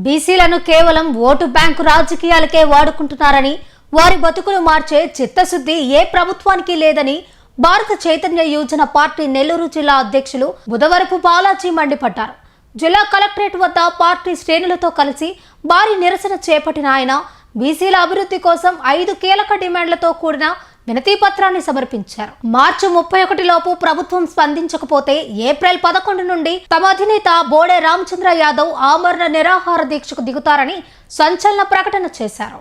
బీసీలను కేవలం vote bank రాజకీయాలకే వాడుకుంటున్నారని, వారి బతుకులు మార్చే చిత్తశుద్ధి ఏ ప్రభుత్వానికి లేదని భారత చైతన్య యోజన పార్టీ నెల్లూరు జిల్లా అధ్యక్షులు బుధవరపు బాలాజీ మండిపడ్డారు. జిల్లా కలెక్టరేట్ వద్ద పార్టీ శ్రేణులతో కలిసి భారీ నిరసన చేపట్టిన ఆయన బీసీల అభివృద్ధి కోసం 5 కీలక డిమాండ్లతో కూడిన వినతి పత్రాన్ని సమర్పించారు. మార్చి 31 లోపు ప్రభుత్వం స్పందించకపోతే ఏప్రిల్ 11 నుండి తమ అధినేత బోడే రామచంద్ర యాదవ్ ఆమరణ నిరాహార దీక్షకు దిగుతారని సంచలన ప్రకటన చేశారు.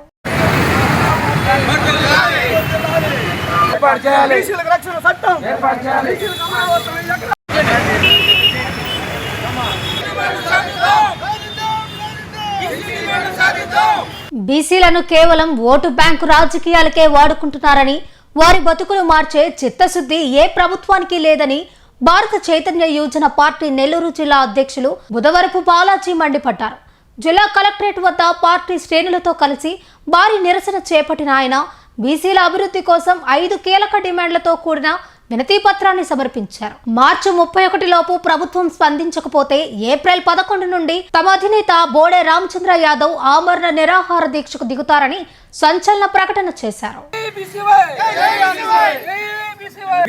బీసీలను కేవలం ఓటు బ్యాంకు రాజకీయాలకే వాడుకుంటున్నారని, వారి బతుకులు మార్చే చిత్తశుద్ధి ఏ ప్రభుత్వానికి లేదని భారత చైతన్య యోజన పార్టీ నెల్లూరు జిల్లా అధ్యక్షులు బుధవరపు బాలాజీ మండిపడ్డారు. జిల్లా కలెక్టరేట్ వద్ద పార్టీ శ్రేణులతో కలిసి భారీ నిరసన చేపట్టిన ఆయన బీసీల అభివృద్ధి కోసం 5 కీలక డిమాండ్లతో కూడిన వినతి పత్రాన్ని సమర్పించారు. మార్చి 31 లోపు ప్రభుత్వం స్పందించకపోతే ఏప్రిల్ 11 నుండి తమ అధినేత బోడే రామచంద్ర యాదవ్ ఆమరణ నిరాహార దీక్షకు దిగుతారని సంచలన ప్రకటన చేశారు.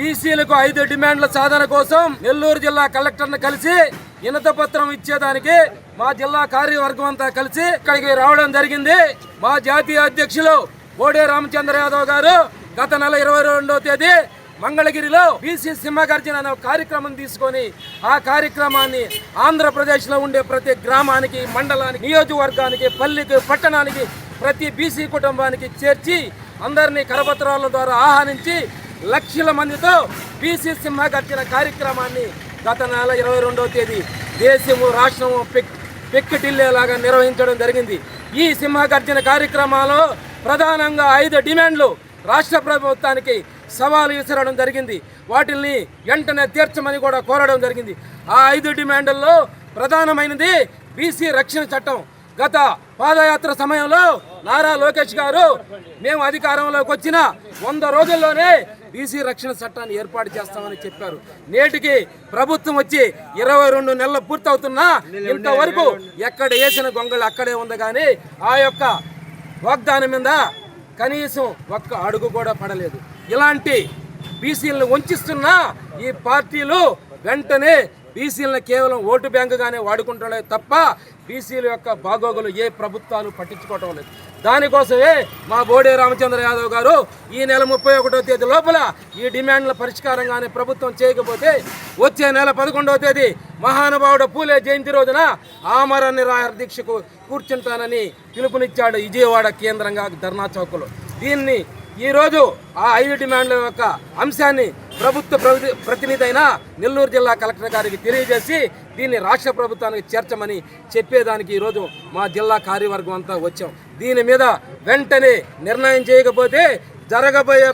బీసీలకు 5 డిమాండ్ల సాధన కోసం నెల్లూరు జిల్లా కలెక్టర్ను కలిసి వినతి పత్రం ఇచ్చేదానికి మా జిల్లా కార్యవర్గం అంతా కలిసి ఇక్కడికి రావడం జరిగింది. మా జాతీయ అధ్యక్షులు బోడే రామచంద్ర యాదవ్ గారు గత నెల 22వ తేదీ మంగళగిరిలో బీసీ సింహగర్జన అనే కార్యక్రమం తీసుకొని ఆ కార్యక్రమాన్ని ఆంధ్రప్రదేశ్లో ఉండే ప్రతి గ్రామానికి, మండలానికి, నియోజకవర్గానికి, పల్లికి, పట్టణానికి ప్రతి బీసీ కుటుంబానికి చేర్చి అందరినీ కరపత్రాల ద్వారా ఆహ్వానించి లక్షల మందితో బీసీ సింహగర్జన కార్యక్రమాన్ని గత నెల 22వ తేదీ దేశము రాష్ట్రము పెక్కిటిల్లేలాగా నిర్వహించడం జరిగింది. ఈ సింహగర్జన కార్యక్రమాల్లో ప్రధానంగా 5 డిమాండ్లు రాష్ట్ర ప్రభుత్వానికి సవాలు విసరడం జరిగింది. వాటిని వెంటనే తీర్చమని కూడా కోరడం జరిగింది. ఆ 5 డిమాండ్లలో ప్రధానమైనది బీసీ రక్షణ చట్టం. గత పాదయాత్ర సమయంలో నారా లోకేష్ గారు మేము అధికారంలోకి వచ్చిన 100 రోజుల్లోనే బీసీ రక్షణ చట్టాన్ని ఏర్పాటు చేస్తామని చెప్పారు. నేటికి ప్రభుత్వం వచ్చి 22 నెలలు పూర్తవుతున్నా ఇంతవరకు ఎక్కడ వేసిన గొంగళి అక్కడే ఉంది, కానీ ఆ యొక్క వాగ్దానం మీద కనీసం ఒక్క అడుగు కూడా పడలేదు. ఇలాంటి బీసీలను వంచిస్తున్న ఈ పార్టీలు వెంటనే బీసీలను కేవలం ఓటు బ్యాంకుగానే వాడుకుంటలే తప్ప బీసీల యొక్క బాగోగులు ఏ ప్రభుత్వాలు పట్టించుకోవటం లేదు. దానికోసమే మా బోడే రామచంద్ర యాదవ్ గారు ఈ నెల 31వ తేదీ లోపల ఈ డిమాండ్ల పరిష్కారంగానే ప్రభుత్వం చేయకపోతే వచ్చే నెల 11వ తేదీ మహానుభావుడు పూలే జయంతి రోజున ఆమరణ నిరాహార దీక్షకు కూర్చుంటానని పిలుపునిచ్చాడు విజయవాడ కేంద్రంగా ధర్నా చౌక్లో. దీన్ని ఈరోజు ఆ 5 డిమాండ్ల యొక్క అంశాన్ని ప్రభుత్వ ప్రతినిధి అయిన నెల్లూరు జిల్లా కలెక్టర్ గారికి తెలియజేసి దీన్ని రాష్ట్ర ప్రభుత్వానికి చేర్చమని చెప్పేదానికి ఈరోజు మా జిల్లా కార్యవర్గం అంతా వచ్చాం. దీని మీద వెంటనే నిర్ణయం చేయకపోతే జరగబోయే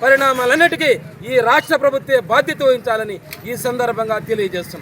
పరిణామాలన్నిటికీ ఈ రాష్ట్ర ప్రభుత్వే బాధ్యత వహించాలని ఈ సందర్భంగా తెలియజేస్తున్నాం.